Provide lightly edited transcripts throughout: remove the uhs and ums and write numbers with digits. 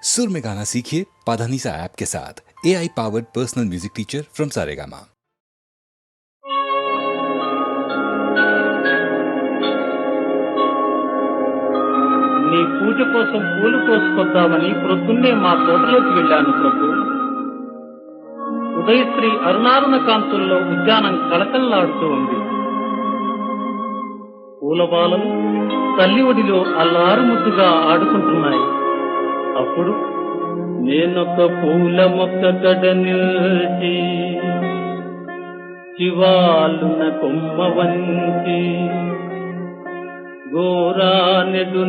सुर में गाना सीखिए पाधानीसा ऐप के साथ। AI powered personal music teacher from Saregama. నీ పూజ కోసం పూలు కోసుకొద్దామని ప్రొద్దున్నే మా తోటలోకి వెళ్ళాను ప్రభు. ఉదయశ్రీ అరుణారుణ కాంతుల్లో ఉద్యానం కళకళలాడుతూ ఉంది. పూలబాలలు తల్లి ఒడిలో అల్లారు ముద్దుగా ఆడుకుంటున్నాయి. అప్పుడు నేనొక పూల మొక్క కడ నిల్చి చివాలున కొమ్మ వంచి గోరానెడునంతలోన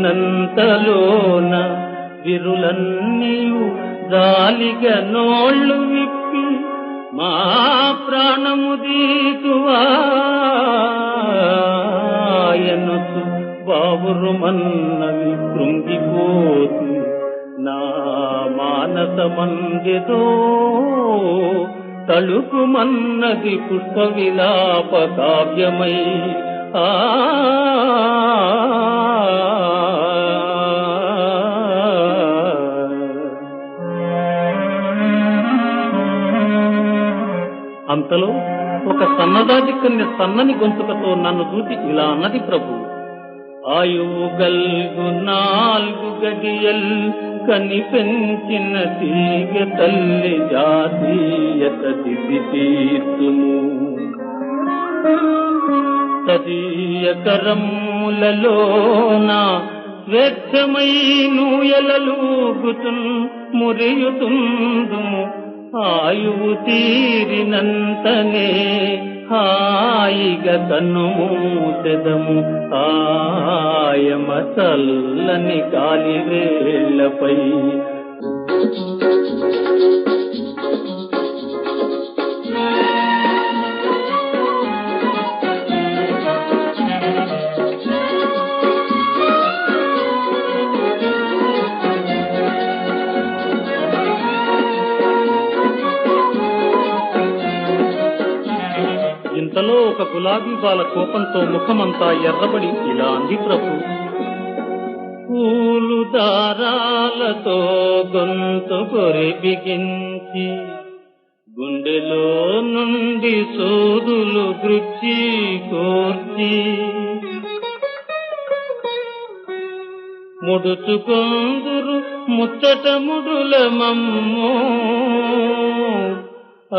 విరులన్నీయు జాలిగా నోళ్ళు విప్పి మా ప్రాణము దీతువాయనసు బావురుమన్నవి కృంగిపోతు నా మానసమందిదో తళుకుమన్నది పుష్ప విలాప కావ్యమై. అంతలో ఒక సన్నదాజి కన్య సన్నని గొంతుకతో నన్ను చూసి ఇలా అన్నది ప్రభు. ఆయువు గల్గు 4 గడియల్ కని పెంచిన తీగ తల్లి జాతీయత దిది తీర్చుము తదీయ కరములలోన స్వేచ్ఛమై నూయలూగుతున్ మురియుతుందుము. ఆయువు తీరినంతనే హాయిగా కన్నుమూసెదము ఆయమ చల్లని గాలి వేళ్లపై. ఇంతలో ఒక గులాబీ బాల కోపంతో ముఖమంతా ఎర్రబడి ఇలా అంది ప్రభు. పూలు దారాలతో గొంతు కొరి బిగించి గుండెలో నుండి సోదులు గృచ్చి కోర్చి ముడుచుకొందురు ముచ్చట ముడుల మమ్మో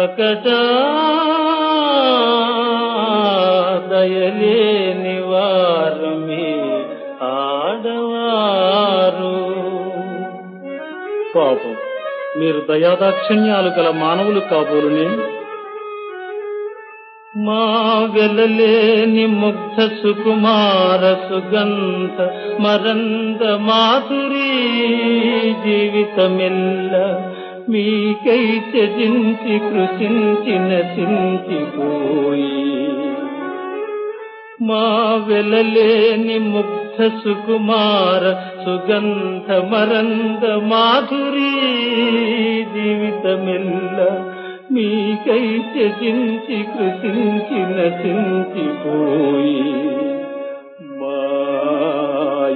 అకటా దయలేని వారు మీ ఆడవారు. పాపం, మీరు దయాదాక్షిణ్యాలు గల మానవులు కాబోలునే. మా వెలలేని ముగ్ధ సుకుమార సుగంధ మరంద మాధురీ జీవితమెల్ల మీకై త్యజించి కృషించి నశించిపోయి. మా వెలలేని ముగ్ధ సుకుమార సుగంధ మరంద మాధురీ జీవితమెల్ల మీకై త్యజించి కృషించి నశించిపోయి. మా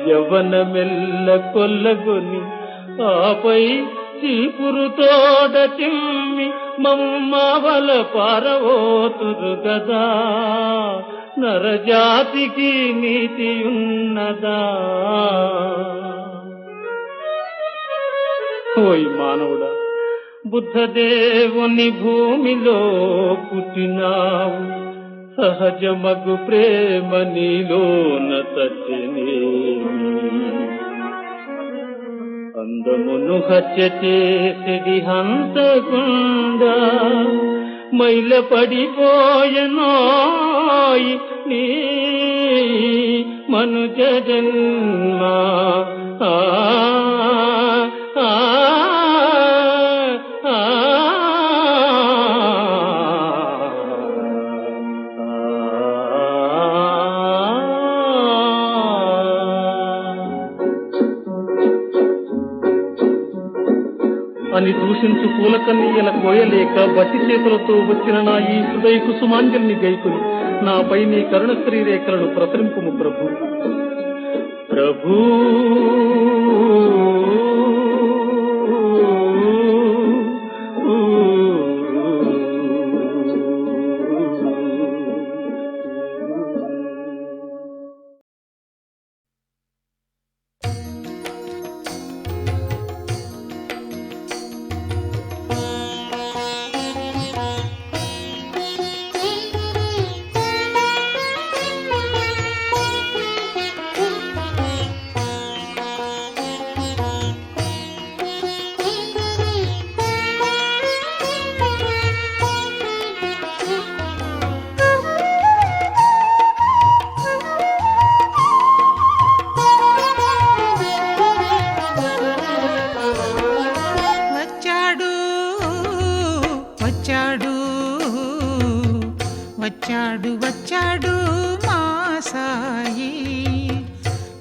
యవ్వనమెల్ల కొల్లగొని ఆపై చీపురుతోడ చిమ్మి మమ్మవల పారవోతురు గదా. నరజాతికి నీతి ఉన్నదా? ఓయ్ మానవుడా, బుద్ధదేవుని భూమిలో పుట్టినావు. సహజమగు ప్రేమ నీలోన తచ్చినేమి. అందమును హత్య చేసిడి హంతకుండా మైల పడిపోయనోయ్ నీ మనుజ జన్మ. అని దూషించు పూలకన్నీయల కోయలేక బట్టి చేతులతో వచ్చిన నా ఈ హృదయ కుసుమాంజలిని గైకుని నాపై నీ కరుణ శ్రీరేఖలను ప్రసరింపుము ప్రభు. ప్రభు వచ్చాడు వచ్చాడు మా సాయి,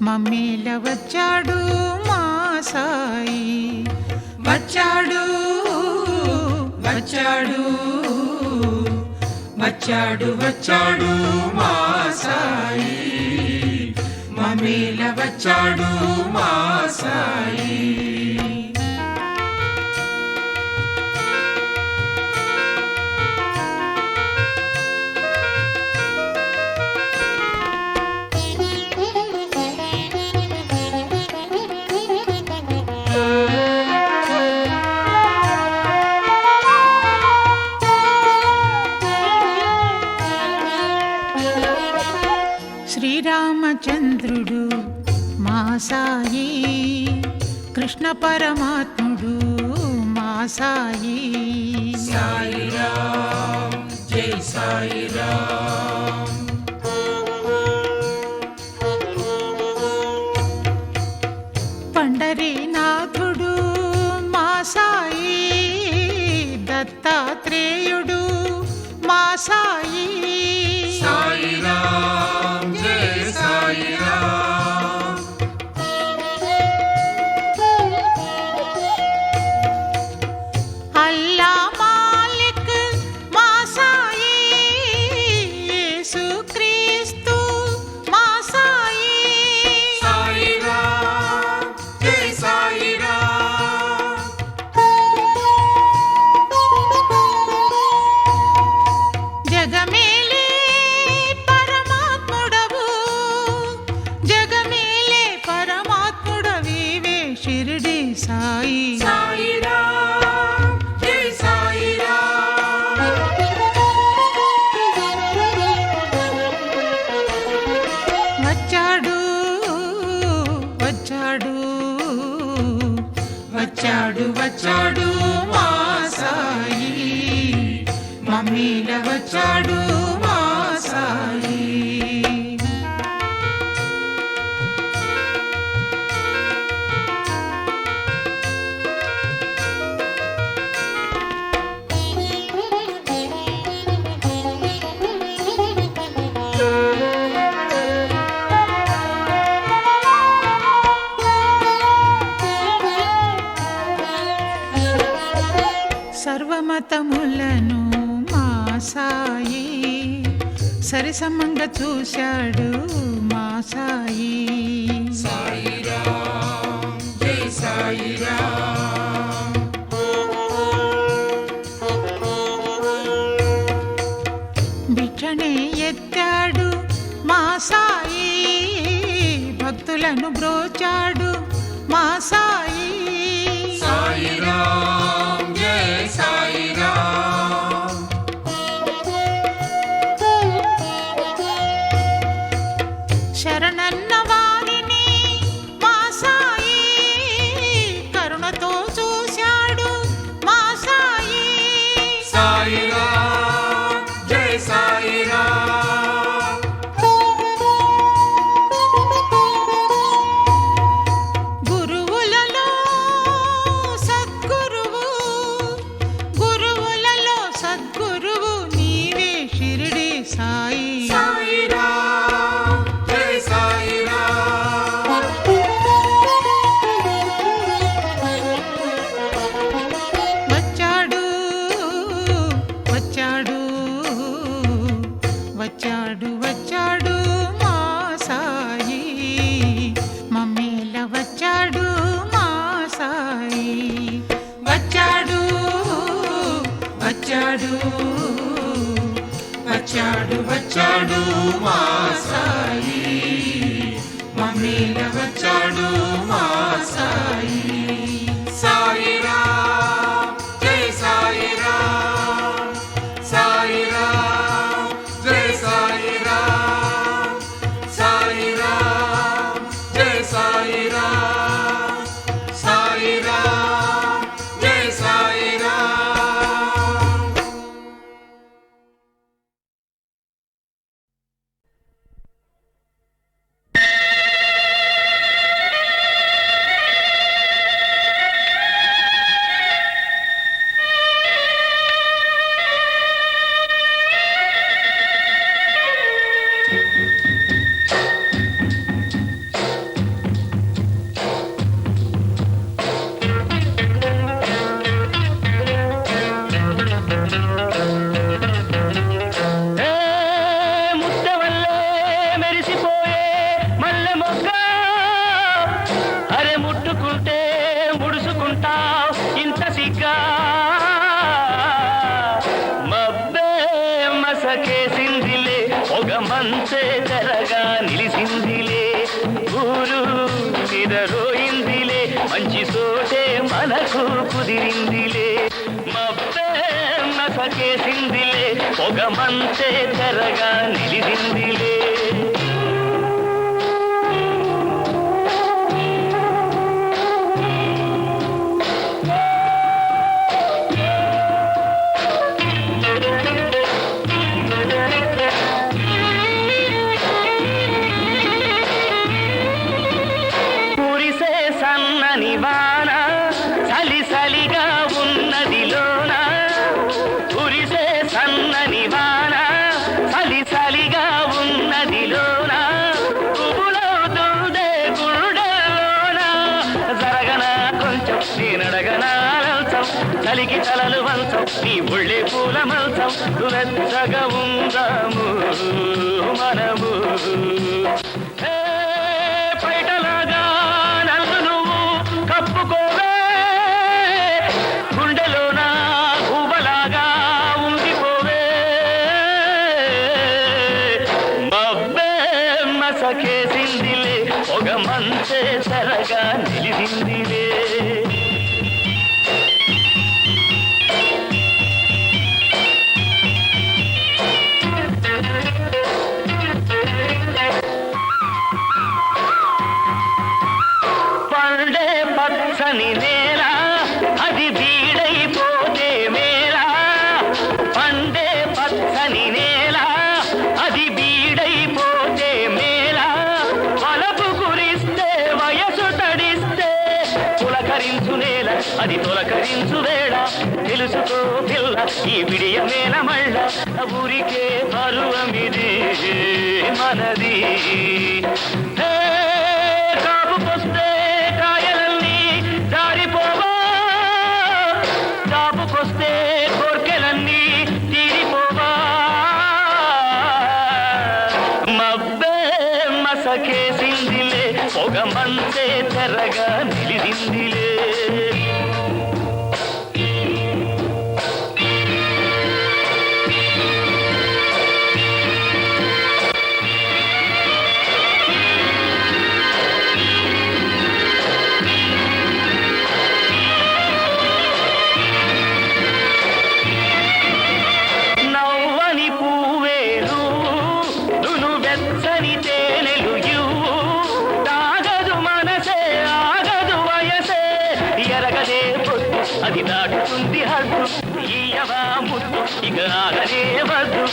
మమ్మేల వచ్చాడు మా సాయి. వచ్చాడు వచ్చాడు వచ్చాడు వచ్చాడు మా సాయి, మమ్మేల వచ్చాడు మా సాయి. శ్రీరామచంద్రుడు మా సాయి, కృష్ణ పరమాత్ముడు మా సాయి. సాయిరామ్ జై సాయిరామ్. పండరీనాథుడు మా సాయి, దత్తాత్రేయుడు మా సాయి. సాయిరామ్ జై సాయిరామ్. అల్లా మాలిక్ మా సాయి, యేసుక్రీస్తు మా సాయి. సాయిరామ్ జై సాయిరామ్. జగమేలే పరమాత్ముడవు, జగమేలే పరమాత్ముడవీవే షిరిడి సాయి. సాయిరామ్ జై సాయిరామ్. వచ్చాడు వచ్చాడు వచ్చాడు వచ్చాడు మా సాయి, మమ్మీల వచ్చాడు మా సాయి. సర్వమతములను మా సాయి, సరిసమంగా చూశాడు మా సాయి. సాయిరామ్ జై సాయిరామ్. భిక్షనే ఎత్తాడు మా సాయి, భక్తులను బ్రోచాడు మా సాయి. సాయిరామ్ జై సాయిరామ్. శరణన్న వారిని మా సాయి, కరుణతో చూశాడు మా సాయి. సాయిరామ్ జై సాయిరామ్. గురువులలో సద్గురువు, గురువులలో సద్గురువు నీవే షిరిడి సాయి. సాయిరామ్ జై సాయిరామ్. వచ్చాడు వచ్చాడు వచ్చాడు వచ్చాడు మా సాయి, మమ్మేల వచ్చాడు మా సాయి. వచ్చాడు వచ్చాడు వచ్చాడు వచ్చాడు మా సాయి, మమ్మీల వచ్చాడు మా సాయి. సాయిరామ్ జై సాయిరామ్. సాయిరామ్ జై సాయిరామ్. సాయిరామ్ జై సాయిరామ్. సాయిరామ్ జై సాయిరామ్. ఉంటావు ఇంత సిగ్గా మబ్బే మసకేసిందిలే ఒక మంచే తెరగా నిలిసిందిలే ఊరు నిదరోయిందిలే మంచి సోటే మనకు కుదిరిందిలే మబ్బే మసకేసిందిలే ఒక మంచే తెరగా నిలిసిందిలే వాన చలి చలిగా ఉన్నదిలోన కురిసే సన్నని వాన చలి చలిగా ఉన్నదిలోన పువ్వులవుతుందే గుండెలోన జరగనా కొంచెం నేనడగనా లంచం చలికి తలలు వంచం నీ ఒళ్ళే పూల మంచం వెచ్చగా ఉందాము మనము పైటలాగా కప్పుకోవే గుండెలోన గువ్వలాగా ఉండిపోవే మబ్బే మసకేసిందిలే ఒక మంచే సరగా నిలిసిందిలే పండే పచ్చని నేల అది బీడైపోతే మేలా పండే పచ్చని నేల అది బీడైపోతే మేలా వలపు కురిస్తే వయసు తడిస్తే పులకరించు నేల అది తొలకరించు వేళ తెలుసుకో పిల్ల ఈ విడియ మేల మళ్ళ ఊరికే పరువమిది మనది కాపుకొస్తే కాయలన్నీ జారిపోవా కాపుకొస్తే కోర్కెలన్నీ తీరిపోవా మబ్బే మసకేసిందిలే ఒక మంచే తెరగా నిలిసిందిలే అది దాటుతుంది హద్దు ఈయవా ముద్దు ఇక ఆగనే వద్దు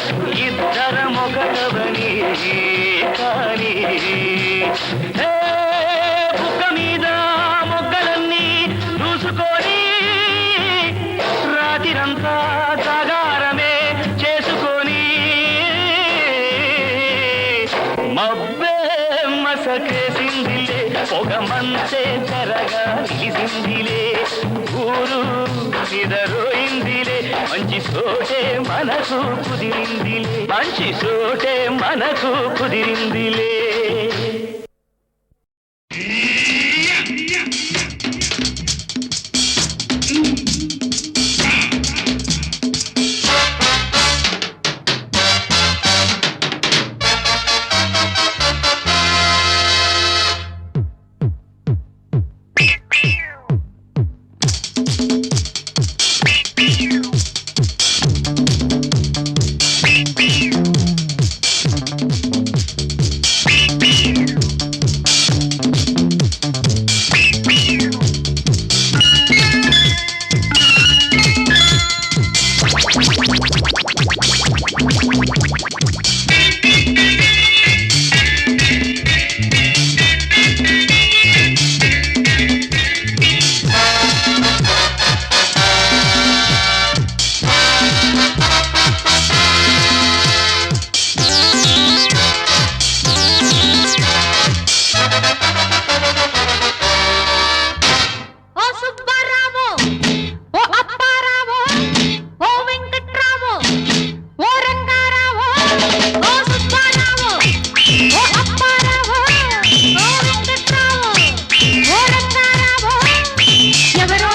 ఇద్దరం ఒకటవని కానీ బుక్క మీద మొగ్గలన్నీ చూసుకొని రాత్రిరంతా జాగారమే చేసుకొని మబ్బే మసకేసిందిలే ఒక మంచే తెరగా నిలిసిందిలే ఊరు నిదరోయిందిలే మంచి సోటే మనకు కుదిరిందిలే మంచి సోటే మనకు కుదిరిందిలే ఎవరో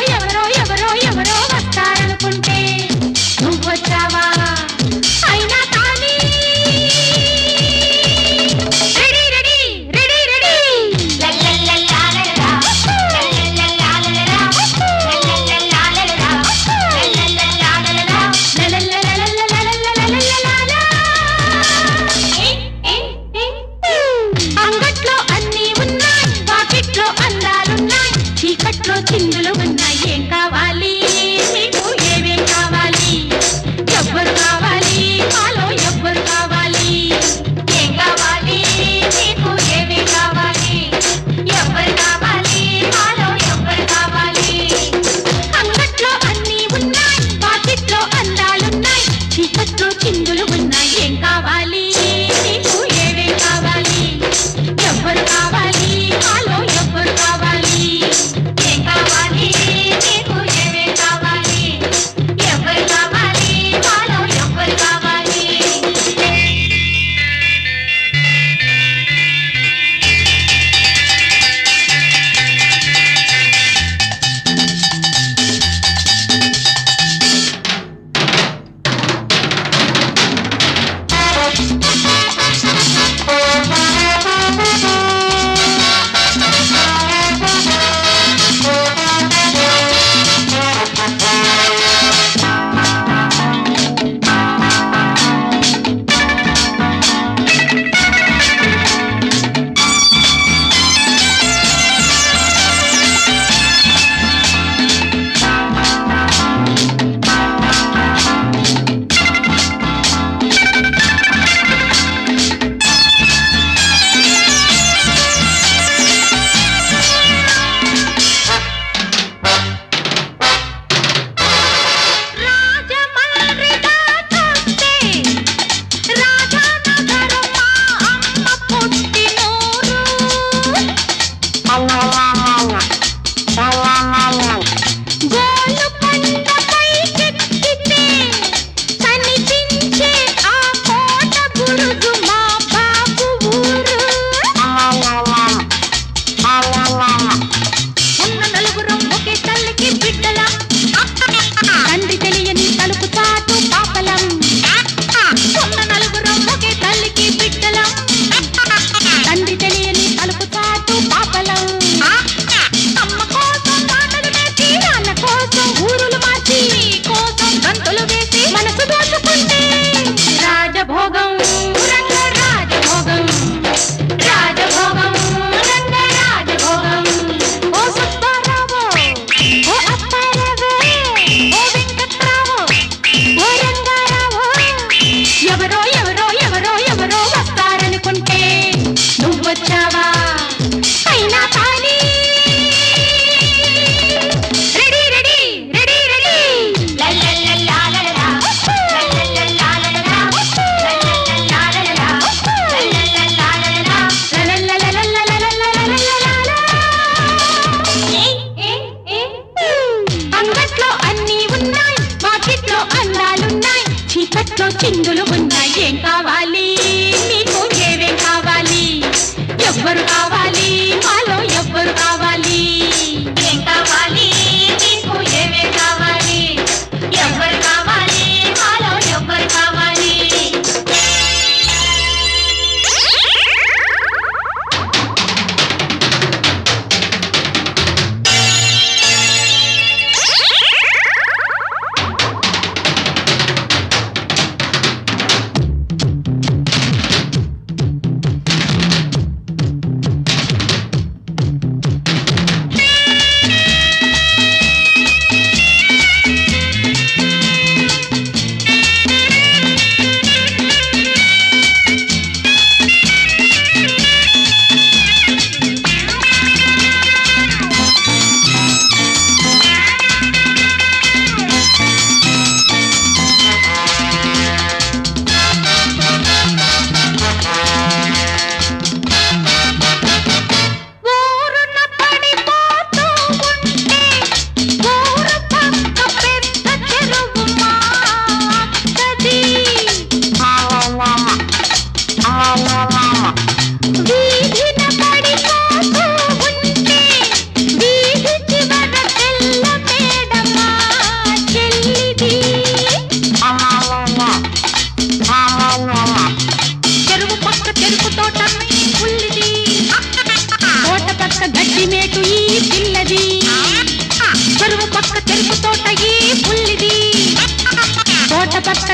అంగట్లో అన్నీ ఉన్నాయి, వాకిట్లో అందాలున్నాయి, చీకట్లో చిందులు ఉన్నాయి. ఏం కావాలి నీకు, ఏవేం కావాలి, ఎవ్వరు కావాలి, మాలో ఎవ్వరు కావాలి? ఏం కావాలి నీకు, ఏవేం కావాలి, ఎవ్వరు కావాలి, మాలో ఎవ్వరు కావాలి?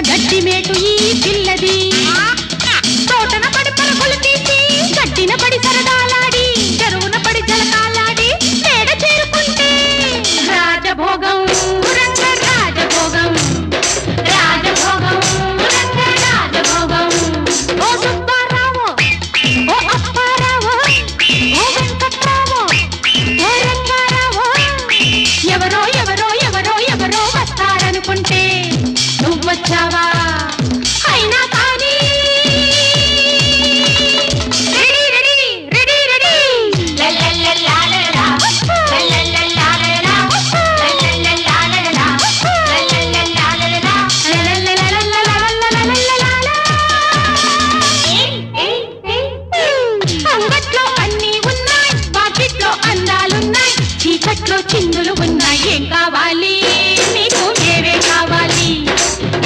గడ్డి మేటు ఈ పిల్లది, తోటన పడి పరుగులు తీసి, గడ్డిన పడి సరదాలాడి, చెరువున పడి జలకాలాడి, మేడ చేరుకుంటే రాజభోగం రంగ రాజభోగం, రాజభోగం రంగ రాజభోగం. ఓ సుబ్బారావు, ఓ అప్పారావు, ఓ వెంకట్రావు, ఓ రంగారావు, ఎవరో ఎవరో ఎవరో ఎవరో వస్తారనుకుంటే నువ్వొచ్చావా? అయినా కానీ రెడీ రెడీ రెడీ రెడీ లల్లల్లల్లాలలా లల్లల్లల్లాలలా లల్లల్లల్లాలలా లల్లల్లల్లాలలా లల్లల్లల్లాలలా. అంగట్లో అన్నీ ఉన్నాయి, వాకిట్లో అందాలున్నాయి, చీకట్లో చిందులు ఉన్నాయి. ఏం కావాలి నీకు, ఏవే కావాలి,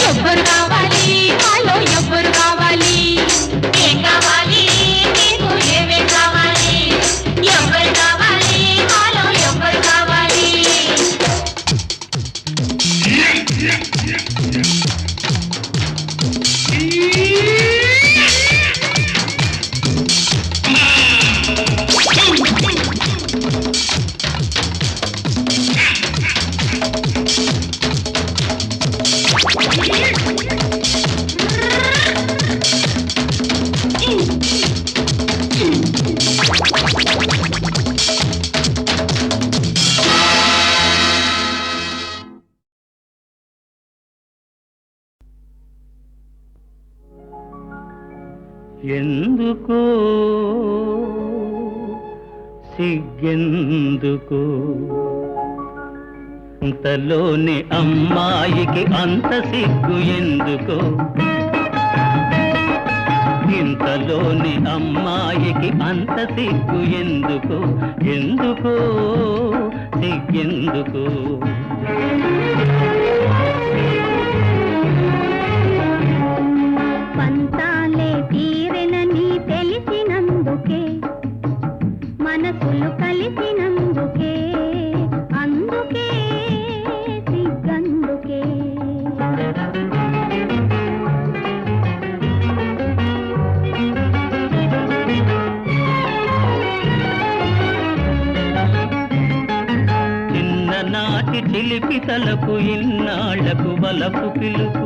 ఎవ్వరు కావాలి, మాలో ఎవ్వరు కావాలి? ఏం కావాలి నీకు, ఏవే కావాలి, ఎవ్వరు కావాలి, మాలో ఎవ్వరు కావాలి? ఎందుకో సిగ్గెందుకు, అంతలోని అమ్మాయికి అంత సిగ్గు ఎందుకో, ఇంతలోని అమ్మాయికి అంత సిగ్గు ఎందుకు, ఎందుకో సిగ్గెందుకు? పంతాలే తీరెనని తెలిసినందుకే, మనసులు కలిసినందుకే, అందుకే సిగ్గందుకే. చిన్ననాటి చిలిపి తలకు ఇన్నాళ్లకు వలపు పిలుపు,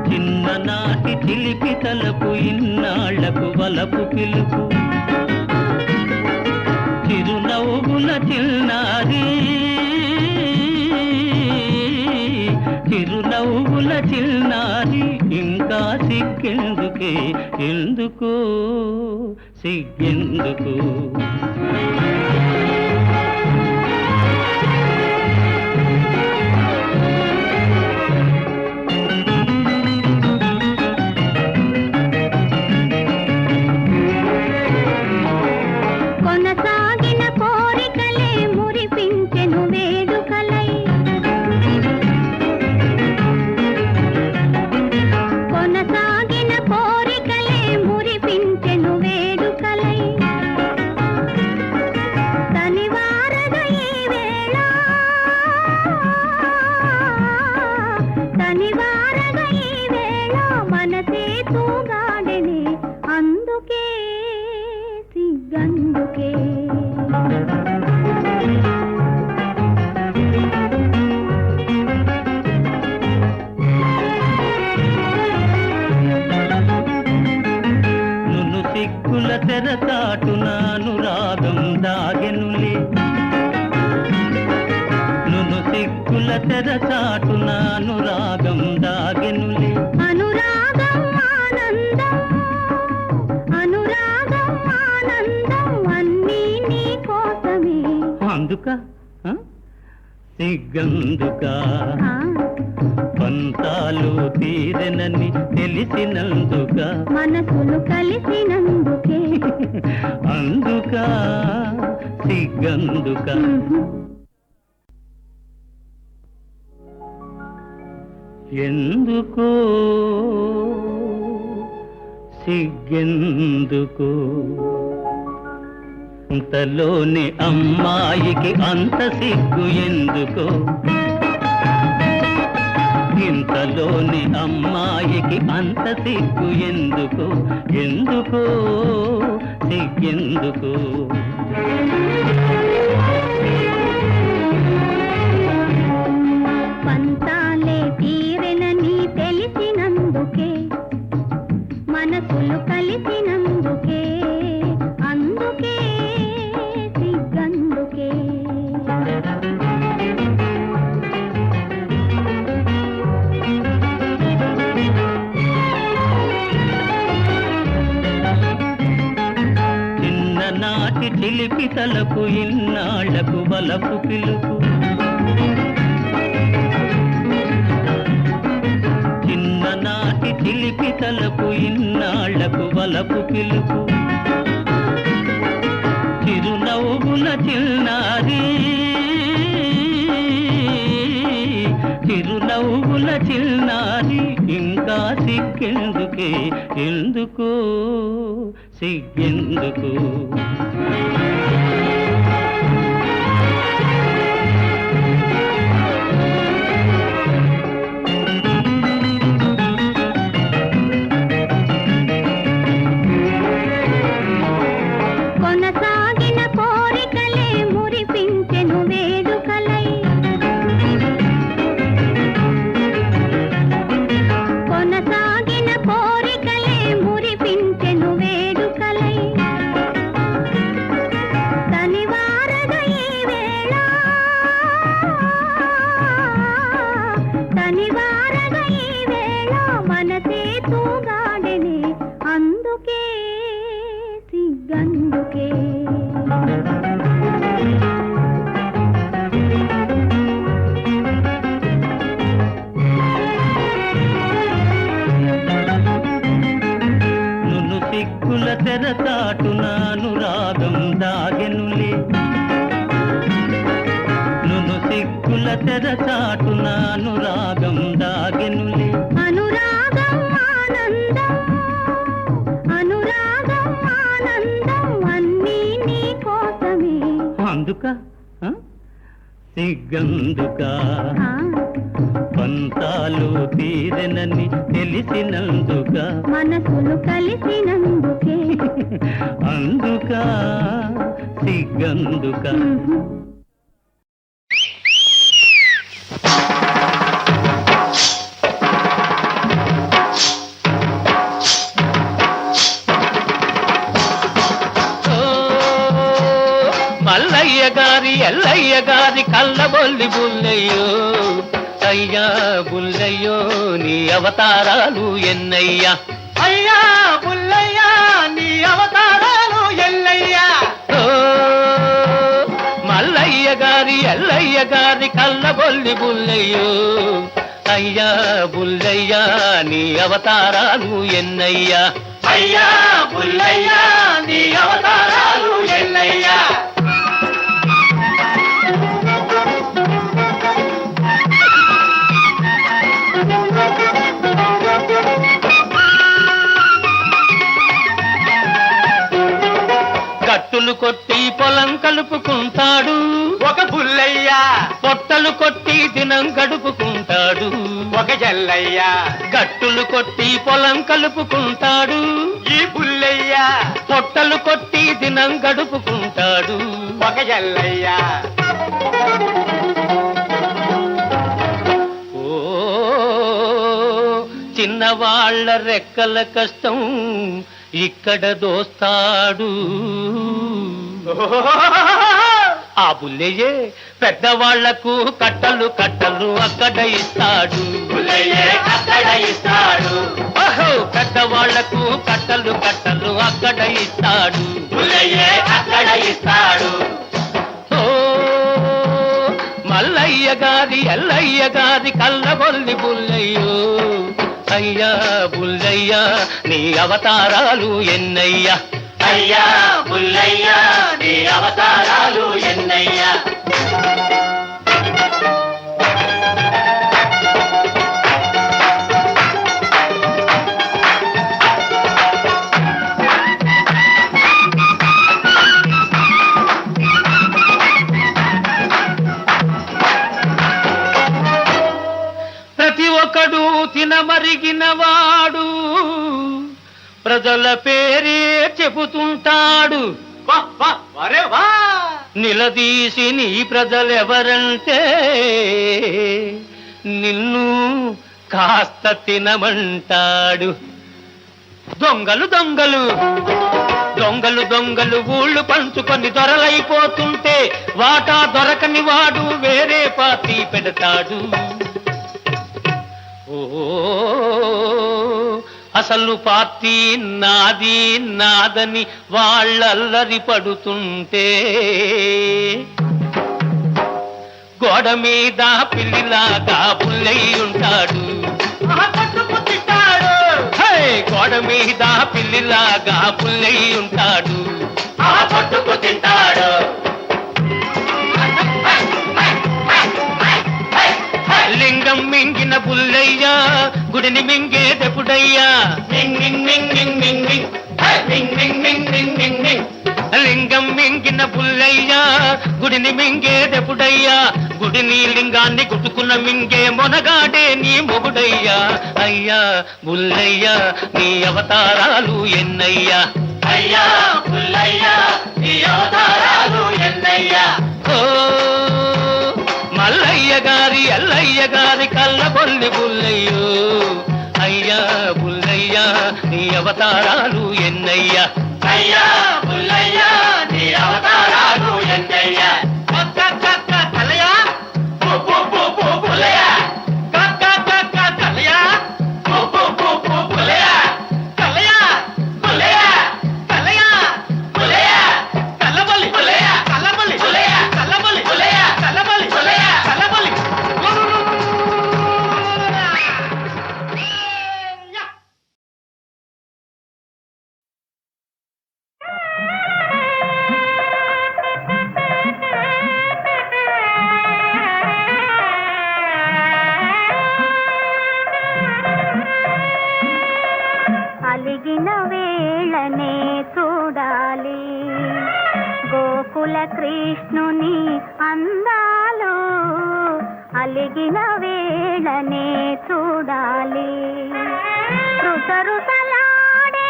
చిన్ననాటి చిలిపి తలకు ఇన్నాళ్లకు వలపు పిలుపు, చిరునవ్వుల చిన్నారి, చిరునవ్వుల చిన్నారి, ఇంకా సిగ్గెందుకే, ఎందుకో సిగ్గెందుకు? దాగెనులే నును సిగ్గుల తెరచాటున అనురాగం దాగెనులే అనురాగం ఆనందం అనురాగం ఆనందం అన్నీ నీ కోసమే అందుక సిగ్గందుక పంతాలు తీరెనని తెలిసినందుక మనసులు కలిసినందుకే అందుక సిగ్గందుక ఎందుకో సిగ్గెందుకో అంతలోని అమ్మాయికి అంత సిగ్గు ఎందుకో ఇంతలోని అమ్మాయికి అంత సిగ్గు ఎందుకో ఎందుకో సిగ్గెందుకో పంతాలే తీరెనని తెలిసినందుకే మనసులు కలిసినందుకే అందుకే సిగ్గందుకే చిన్ననాటి చిలిపి తలకు ఇన్నాళ్లకు బలపు పిలుపు చిన్ననాటి చిలిపి తలకు ఇన్నాళ్లకు బలపు పిలుపు చిరునవ్వుల చిన్నారి చిరునవ్వుల చిన్నారి ఇంకా సిగ్గెందుకే ఎందుకో సిగ్గెందుకు కొనసాగిన కోరికలే మురిపించెను వేడుకలై కొనసాగిన కోరికలే మురిపించెను వేడుకలై తనివారగ ఈ వేళ తనివారగ ఈ వేళ మనసే తూగాడెనే అందుకే సిగ్గందుకే నును సిగ్గుల తెరచాటున అనురాగం దాగెనులే నును సిగ్గుల తెరచాటున అనురాగం దాగెనులే అనురాగం ఆనందం అనురాగం ఆనందం అన్నీ నీ కోసమే అందుక సిగ్గందుక పంతాలు తీరెనని తెలిసినందుక మనసులు కలిసినందుకే అందుక సిగ్గందుక మల్లయ్య గారి ఎల్లయ్య గారి కళ్ళబొల్లి బుల్లయ్యో అయ్యా బుల్లయ్యో నీ అవతారాలు ఎన్నయ్యా అయ్యా బుల్లయ్యా నీ అవతారాలు ఎల్లయ్యా మల్లయ్య గారి ఎల్లయ్య గారి కళ్ళబొల్లి బుల్లయ్యో అయ్యా బుల్లయ్యా నీ అవతారాలు ఎన్నయ్యా అయ్యా బుల్లయ్యా నీ అవతారాలు ఎన్నయ్యా గట్టులు కొట్టి పొలం కలుపుకుంటాడు ఒక బుల్లయ్య పొట్టలు కొట్టి దినం గడుపుకుంటాడు ఒక జల్లయ్య గట్టులు కొట్టి పొలం కలుపుకుంటాడు ఈ బుల్లయ్య పొట్టలు కొట్టి దినం గడుపుకుంటాడు ఒక జల్లయ్య ఓ చిన్నవాళ్ల రెక్కల కష్టం ఇక్కడ దోస్తాడు ఆ బుల్లయ్యే పెద్దవాళ్లకు కట్టలు కట్టలు అక్కడ ఇస్తాడు. బుల్లయ్యే అక్కడ ఇస్తాడు. ఓహో, పెద్దవాళ్లకు కట్టలు కట్టలు అక్కడ ఇస్తాడు. బుల్లయ్యే అక్కడ ఇస్తాడు. ఓ మల్లయ్య గారి ఎల్లయ్య గారి కళ్ళబొల్లి బుల్లయ్యో, అయ్యా బుల్లయ్యా నీ అవతారాలు ఎన్నయ్యా. అయ్యా బుల్లయ్యా నీ అవతారాలు ఎన్నయ్యా. ప్రతి ఒక్కడు తినమరిగినవాడు ప్రజల పేరే చెబుతుంటాడు. నిలదీసి నీ ప్రజలెవరంటే నిన్ను కాస్త తినమంటాడు. దొంగలు దొంగలు దొంగలు దొంగలు ఊళ్ళు పంచుకొని దొరలైపోతుంటే వాటా దొరకని వాడు వేరే పార్టీ పెడతాడు. ఓ అసలు పార్టీ నాది నాదని వాళ్ళల్లరి పడుతుంటే గోడ మీద పిల్లిలాగా బుల్లయ్యుంటాడు. గోడ మీద పిల్లిలాగా బుల్లయ్యుంటాడు. పట్టుకు తింటాడు. లింగం మింగిన బుల్లయ్యా గుడిని మింగేదెప్పుడయ్యా. లింగం మింగిన బుల్లయ్యా గుడిని మింగేదెప్పుడయ్యా. గుడిని లింగాన్ని గుట్టుకున్న మింగే మొనగాడే నీ మొగుడయ్యా. అయ్యా బుల్లయ్యా నీ అవతారాలు ఎన్నయ్యా. అయ్యా బుల్లయ్యా నీ అవతారాలు ఎన్నయ్యా. ఓ మల్లయ్య గారి ఎల్లయ్య గారి కళ్ళబొల్లి బుల్లయ్యో, అయ్యా బుల్లయ్యా నీ అవతారాలు ఎన్నయ్యా. అయ్యా బుల్లయ్యా నీ అవతారాలు ఎన్నయ్యా. కలయా బుల్లయ్యా, కలయా బుల్లయ్యా, కలయా బుల్లయ్యా, కలయా బుల్లయ్యా, కల్లబొల్లి బుల్లయ్యా, కల్లబొల్లి బుల్లయ్యా, కల్లబొల్లి బుల్లయ్యా, కల్లబొల్లి బుల్లయ్యా, కల్లబొల్లి. అలిగిన వేళనే చూడాలి గోకుల కృష్ణుని అందాలు. అలిగిన వేళనే చూడాలి రుసరుసలాడే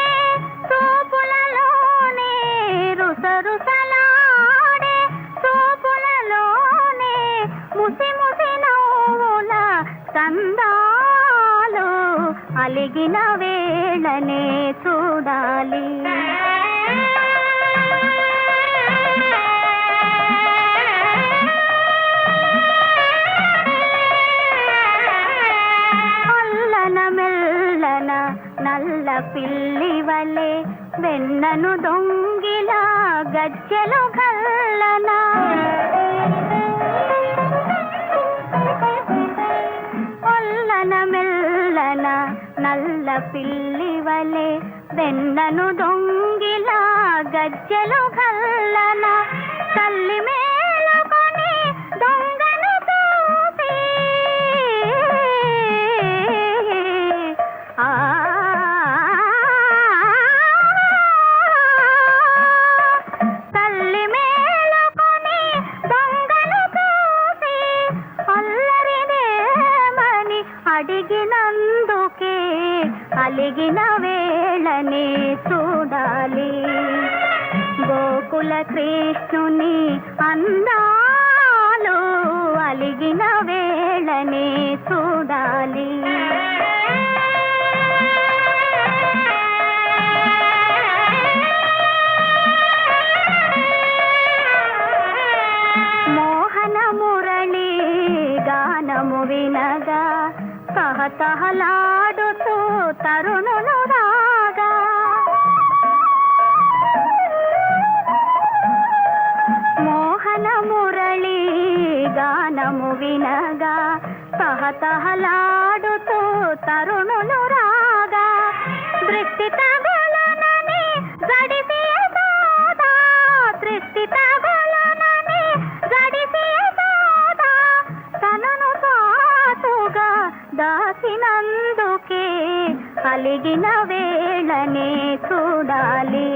చూపులలోనే, రుసరుసలాడే చూపులలోనే ముసి ముసి నవ్వుల కందాలు. అలిగిన వేళనే చూడాలి. అల్లన మెల్లన నల్ల పిల్లి వలె వెన్నను దొంగిలా గజ్జెలు గల్లన. అల్లన మెల్లన నల్ల పిల్లి వలె వెన్నను దొంగిలా గజ్జెలు గల్లన. తల్లి మేలుకొని దొంగను చూసి ఆ తల్లి మేలుకొని దొంగను చూసి అల్లరిదేమని అడిగినందుకే అలిగిన వేళనే చూడాలి గోకుల కృష్ణుని అందాలు. అలిగిన వేళనే చూడాలి. వినగా తహతహలాడుతూ తరుణులు రాగా మోహన మురళి గానము వినగా తహతహలాడుతూ తరుణులు రాగా దృష్టి తగులనని జడిసి సోదా దృష్టి తగులనని జడిసి సోదా తనను సాటుగా దాసినందుకే అలిగిన వేళనే చూడాలి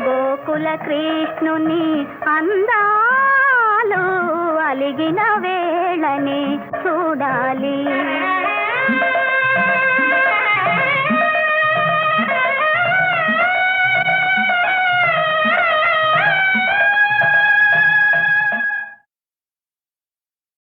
గోకుల కృష్ణుని అందాలు అలిగిన వేళనే చూడాలి